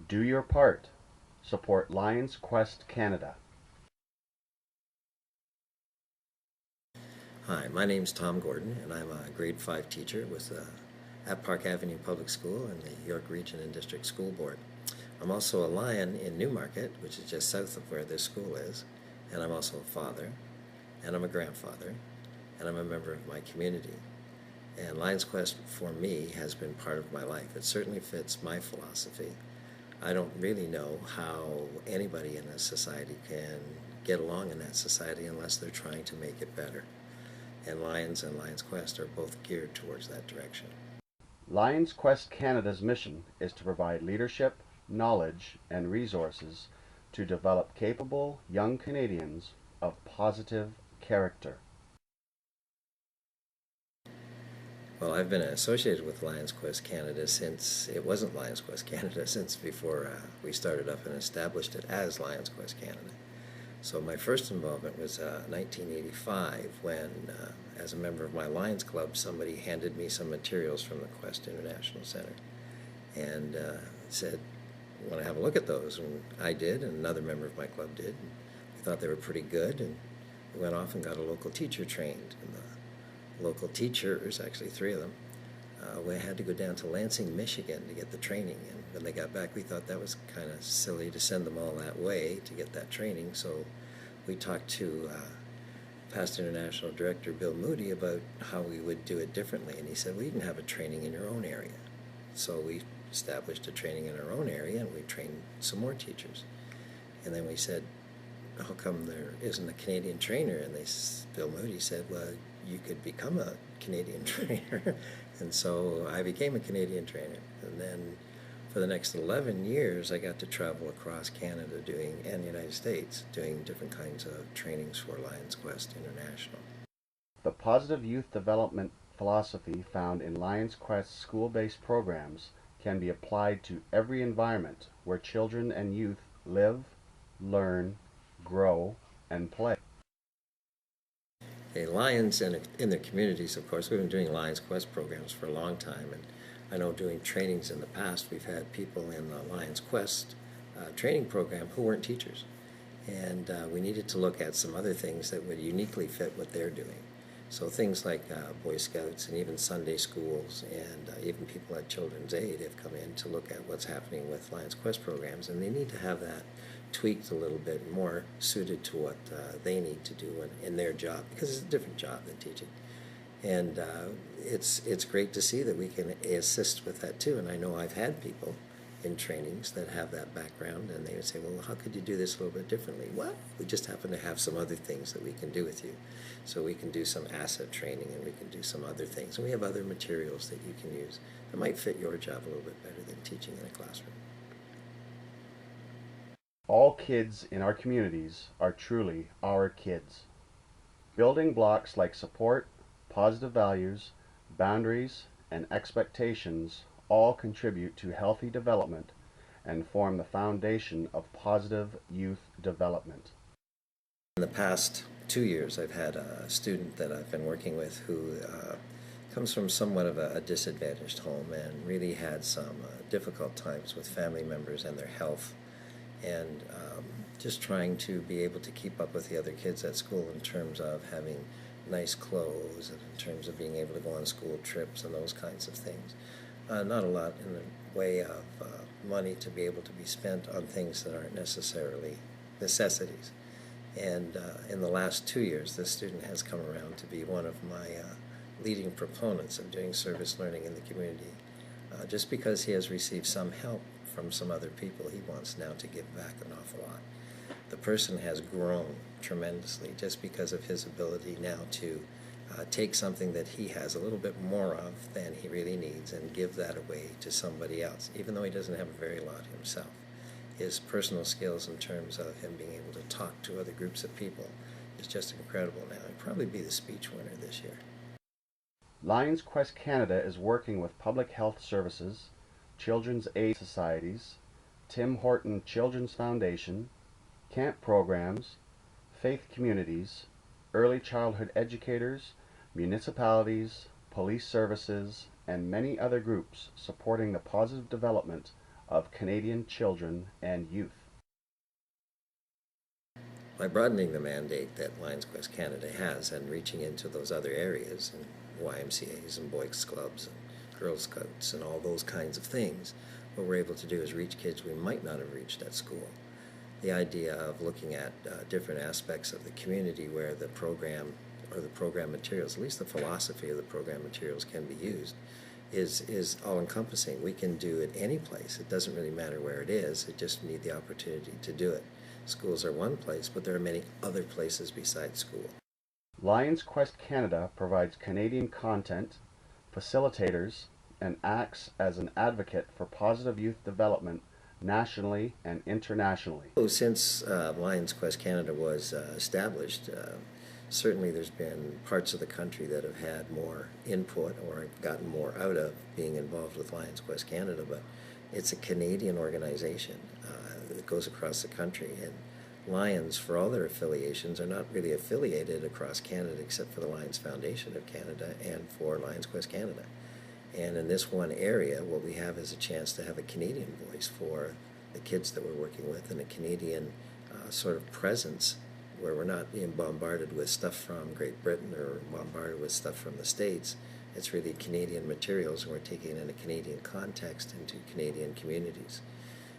Do your part. Support Lions Quest Canada. Hi, my name's Tom Gordon, and I'm a grade 5 teacher with at Park Avenue Public School and the York Region and District School Board. I'm also a Lion in Newmarket, which is just south of where this school is, and I'm also a father, and I'm a grandfather, and I'm a member of my community. And Lions Quest, for me, has been part of my life. It certainly fits my philosophy. I don't really know how anybody in a society can get along in that society unless they're trying to make it better. And Lions Quest are both geared towards that direction. Lions Quest Canada's mission is to provide leadership, knowledge, and resources to develop capable young Canadians of positive character. Well, I've been associated with Lions Quest Canada since it wasn't Lions Quest Canada, since before we started up and established it as Lions Quest Canada. So my first involvement was 1985 when, as a member of my Lions Club, somebody handed me some materials from the Quest International Center and said, want to have a look at those? And I did, and another member of my club did. And we thought they were pretty good, and we went off and got a local teacher trained. And the local teachers, actually 3 of them, we had to go down to Lansing, Michigan to get the training. And when they got back, we thought that was kind of silly to send them all that way to get that training. So we talked to past international director Bill Moody about how we would do it differently. And he said, well, you can have a training in your own area. So we established a training in our own area, and we trained some more teachers. And then we said, how come there isn't a Canadian trainer? And Bill Moody said, well, you could become a Canadian trainer. And so I became a Canadian trainer. And then for the next 11 years, I got to travel across Canada and the United States doing different kinds of trainings for Lions Quest International. The positive youth development philosophy found in Lions Quest school-based programs can be applied to every environment where children and youth live, learn, grow, and play. Lions in their communities, of course, we've been doing Lions Quest programs for a long time, and I know doing trainings in the past, we've had people in the Lions Quest training program who weren't teachers, and we needed to look at some other things that would uniquely fit what they're doing. So things like Boy Scouts and even Sunday schools and even people at Children's Aid have come in to look at what's happening with Lions Quest programs, and they need to have that tweaked a little bit more suited to what they need to do in their job, because it's a different job than teaching. And it's great to see that we can assist with that too. And I know I've had people in trainings that have that background, and they would say, well, how could you do this a little bit differently? Well, we just happen to have some other things that we can do with you. So we can do some asset training, and we can do some other things. And we have other materials that you can use that might fit your job a little bit better than teaching in a classroom. All kids in our communities are truly our kids. Building blocks like support, positive values, boundaries, and expectations all contribute to healthy development and form the foundation of positive youth development. In the past 2 years, I've had a student that I've been working with who comes from somewhat of a disadvantaged home and really had some difficult times with family members and their health, and just trying to be able to keep up with the other kids at school in terms of having nice clothes and in terms of being able to go on school trips and those kinds of things. Not a lot in the way of money to be able to be spent on things that aren't necessarily necessities. And in the last 2 years, this student has come around to be one of my leading proponents of doing service learning in the community. Just because he has received some help from some other people, he wants now to give back an awful lot. The person has grown tremendously just because of his ability now to take something that he has a little bit more of than he really needs and give that away to somebody else, even though he doesn't have a very lot himself. His personal skills in terms of him being able to talk to other groups of people is just incredible now. He'll probably be the speech winner this year. Lions Quest Canada is working with Public Health Services, Children's Aid Societies, Tim Horton Children's Foundation, camp programs, faith communities, early childhood educators, municipalities, police services, and many other groups supporting the positive development of Canadian children and youth. By broadening the mandate that Lions Quest Canada has and reaching into those other areas, and YMCAs and Boys Clubs and Girl Scouts and all those kinds of things, what we're able to do is reach kids we might not have reached at school. The idea of looking at different aspects of the community where the program or the program materials, at least the philosophy of the program materials, can be used is all-encompassing. We can do it any place. It doesn't really matter where it is. It just need the opportunity to do it. Schools are one place, but there are many other places besides school. Lions Quest Canada provides Canadian content, facilitators, and acts as an advocate for positive youth development nationally and internationally. Since Lions Quest Canada was established, certainly there's been parts of the country that have had more input or gotten more out of being involved with Lions Quest Canada, but it's a Canadian organization that goes across the country, and Lions, for all their affiliations, are not really affiliated across Canada except for the Lions Foundation of Canada and for Lions Quest Canada. And in this one area, what we have is a chance to have a Canadian voice for the kids that we're working with, and a Canadian sort of presence where we're not being bombarded with stuff from Great Britain or bombarded with stuff from the States. It's really Canadian materials, and we're taking it in a Canadian context into Canadian communities.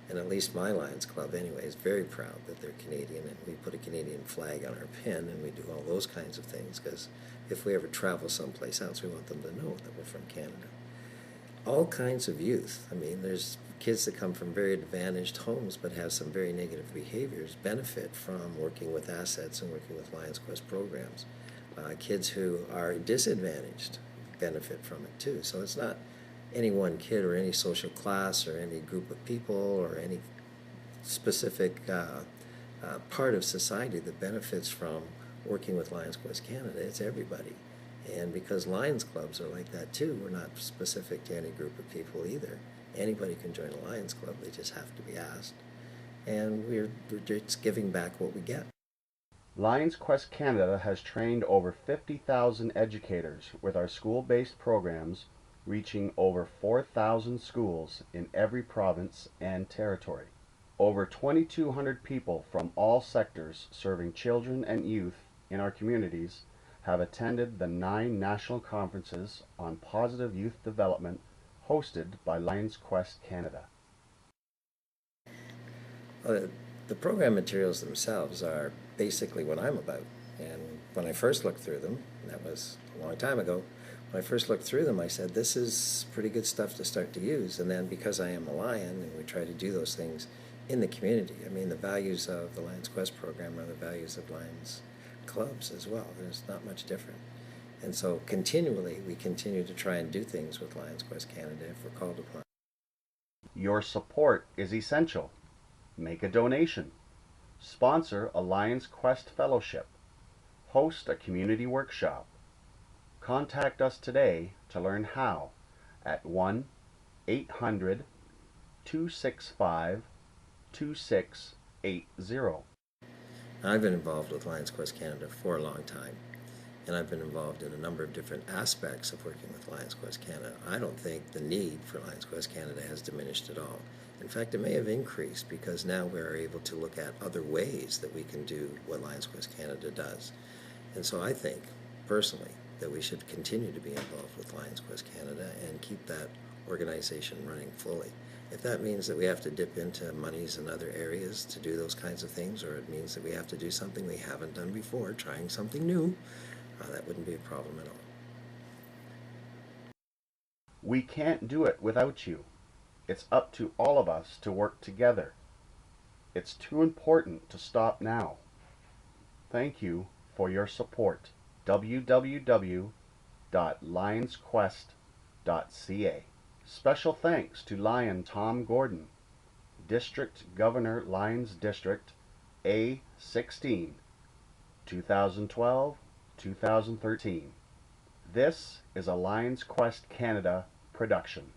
And at least my Lions Club, anyway, is very proud that they're Canadian, and we put a Canadian flag on our pin, and we do all those kinds of things, because if we ever travel someplace else, we want them to know that we're from Canada. All kinds of youth. I mean, there's kids that come from very advantaged homes but have some very negative behaviors benefit from working with assets and working with Lions Quest programs. Kids who are disadvantaged benefit from it too. So it's not any one kid or any social class or any group of people or any specific part of society that benefits from working with Lions Quest Canada. It's everybody. And because Lions Clubs are like that too, we're not specific to any group of people either. Anybody can join a Lions Club, they just have to be asked. And we're just giving back what we get. Lions Quest Canada has trained over 50,000 educators with our school-based programs, reaching over 4,000 schools in every province and territory. Over 2,200 people from all sectors serving children and youth in our communities have attended the 9 national conferences on positive youth development hosted by Lions Quest Canada. The program materials themselves are basically what I'm about. And when I first looked through them, and that was a long time ago, when I first looked through them, I said, this is pretty good stuff to start to use. And then because I am a Lion, and we try to do those things in the community, I mean, the values of the Lions Quest program are the values of Lions Clubs as well. There's not much different. And so continually, we continue to try and do things with Lions Quest Canada if we're called upon. Your support is essential. Make a donation. Sponsor a Lions Quest Fellowship. Host a community workshop. Contact us today to learn how at 1-800-265-2680. I've been involved with Lions Quest Canada for a long time, and I've been involved in a number of different aspects of working with Lions Quest Canada. I don't think the need for Lions Quest Canada has diminished at all. In fact, it may have increased because now we're able to look at other ways that we can do what Lions Quest Canada does. And so I think, personally, that we should continue to be involved with Lions Quest Canada and keep that organization running fully. If that means that we have to dip into monies in other areas to do those kinds of things, or it means that we have to do something we haven't done before, trying something new, that wouldn't be a problem at all. We can't do it without you. It's up to all of us to work together. It's too important to stop now. Thank you for your support. www.lionsquest.ca. Special thanks to Lion Tom Gordon, District Governor, Lions District A16, 2012-2013. This is a Lions Quest Canada production.